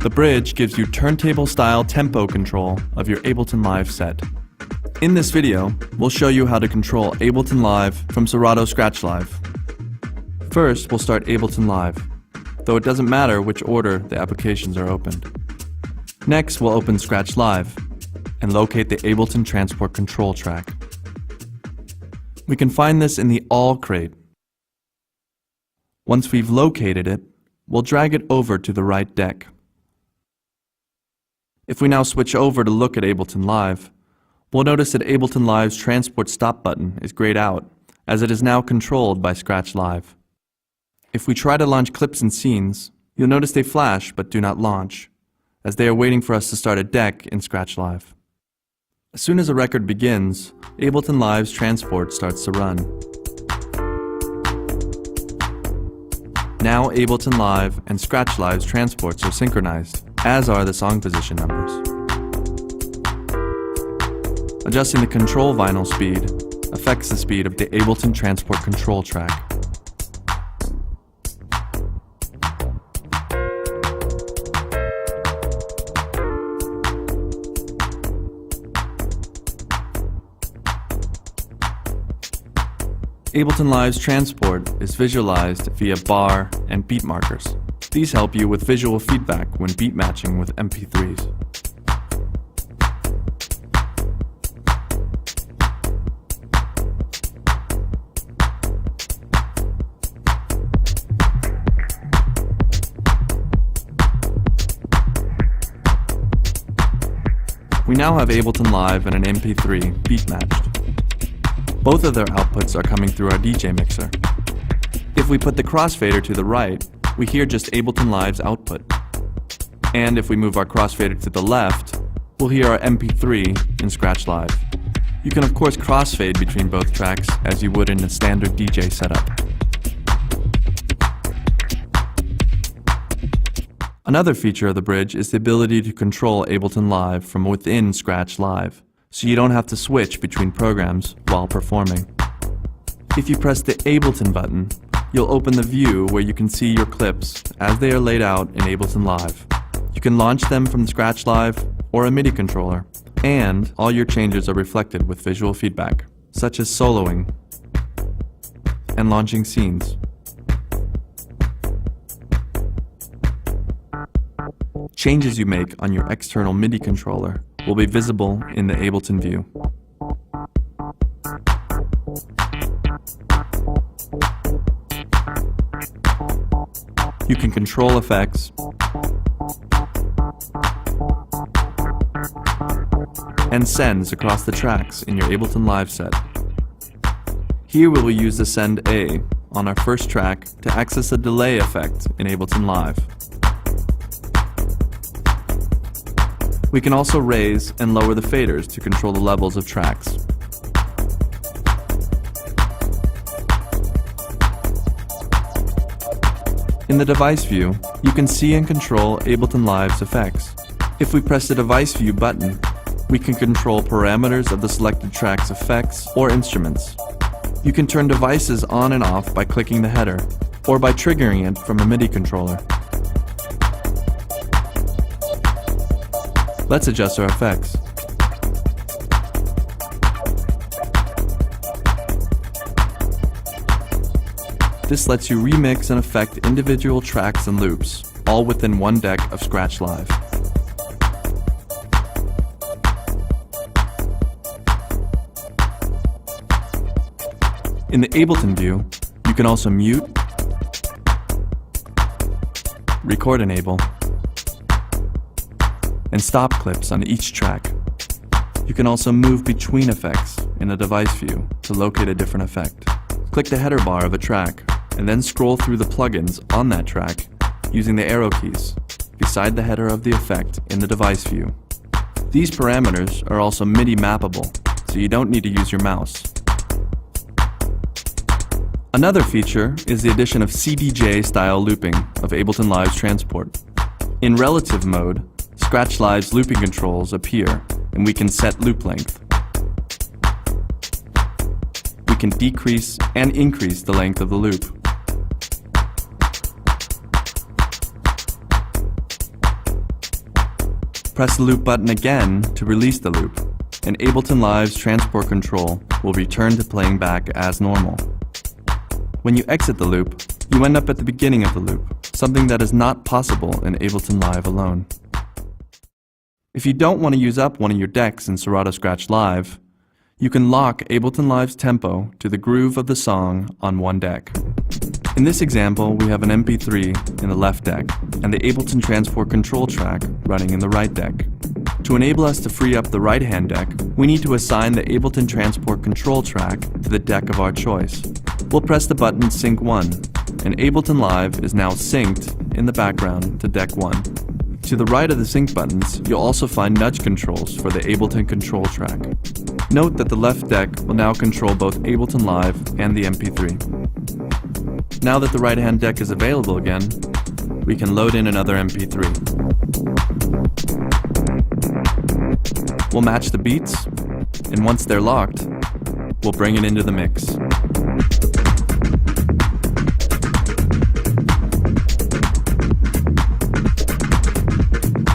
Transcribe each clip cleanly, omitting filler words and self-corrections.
The bridge gives you turntable-style tempo control of your Ableton Live set. In this video, we'll show you how to control Ableton Live from Serato Scratch Live. First, we'll start Ableton Live, though it doesn't matter which order the applications are opened. Next, we'll open Scratch Live and locate the Ableton Transport Control track. We can find this in the All crate. Once we've located it, we'll drag it over to the right deck. If we now switch over to look at Ableton Live, we'll notice that Ableton Live's Transport Stop button is grayed out, as it is now controlled by Scratch Live. If we try to launch clips and scenes, you'll notice they flash but do not launch, as they are waiting for us to start a deck in Scratch Live. As soon as a record begins, Ableton Live's transport starts to run. Now Ableton Live and Scratch Live's transports are synchronized, as are the song position numbers. Adjusting the control vinyl speed affects the speed of the Ableton Transport Control track. Ableton Live's transport is visualized via bar and beat markers. These help you with visual feedback when beat matching with MP3s. We now have Ableton Live and an MP3 beat matched. Both of their outputs are coming through our DJ mixer. If we put the crossfader to the right, we hear just Ableton Live's output. And if we move our crossfader to the left, we'll hear our MP3 in Scratch Live. You can of course crossfade between both tracks as you would in a standard DJ setup. Another feature of the bridge is the ability to control Ableton Live from within Scratch Live, so you don't have to switch between programs while performing. If you press the Ableton button, you'll open the view where you can see your clips as they are laid out in Ableton Live. You can launch them from Scratch Live or a MIDI controller, and all your changes are reflected with visual feedback, such as soloing and launching scenes. Changes you make on your external MIDI controller will be visible in the Ableton view. You can control effects and sends across the tracks in your Ableton Live set. Here we will use the Send A on our first track to access the delay effect in Ableton Live. We can also raise and lower the faders to control the levels of tracks. In the device view, you can see and control Ableton Live's effects. If we press the device view button, we can control parameters of the selected track's effects or instruments. You can turn devices on and off by clicking the header, or by triggering it from a MIDI controller. Let's adjust our effects. This lets you remix and affect individual tracks and loops, all within one deck of Scratch Live. In the Ableton view, you can also mute, record enable, and stop clips on each track. You can also move between effects in the device view to locate a different effect. Click the header bar of a track and then scroll through the plugins on that track using the arrow keys beside the header of the effect in the device view. These parameters are also MIDI mappable, so you don't need to use your mouse. Another feature is the addition of CDJ-style looping of Ableton Live's transport. In relative mode, Scratch Live's looping controls appear, and we can set loop length. We can decrease and increase the length of the loop. Press the loop button again to release the loop, and Ableton Live's transport control will return to playing back as normal. When you exit the loop, you end up at the beginning of the loop, something that is not possible in Ableton Live alone. If you don't want to use up one of your decks in Serato Scratch Live, you can lock Ableton Live's tempo to the groove of the song on one deck. In this example, we have an MP3 in the left deck and the Ableton Transport Control track running in the right deck. To enable us to free up the right-hand deck, we need to assign the Ableton Transport Control track to the deck of our choice. We'll press the button Sync 1, and Ableton Live is now synced in the background to deck 1. To the right of the sync buttons, you'll also find nudge controls for the Ableton Control track. Note that the left deck will now control both Ableton Live and the MP3. Now that the right-hand deck is available again, we can load in another MP3. We'll match the beats, and once they're locked, we'll bring it into the mix.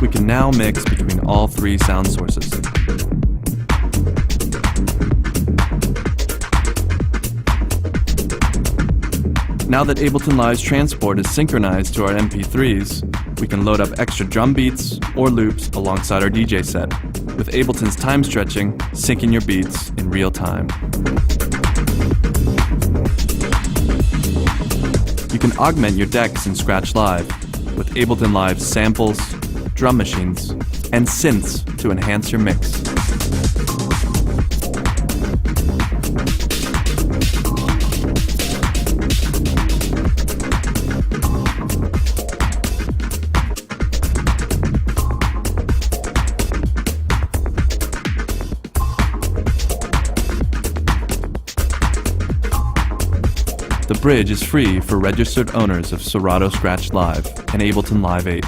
We can now mix between all three sound sources. Now that Ableton Live's transport is synchronized to our MP3s, we can load up extra drum beats or loops alongside our DJ set, with Ableton's time stretching syncing your beats in real time. You can augment your decks in Scratch Live with Ableton Live's samples, drum machines, and synths to enhance your mix. The bridge is free for registered owners of Serato Scratch Live and Ableton Live 8.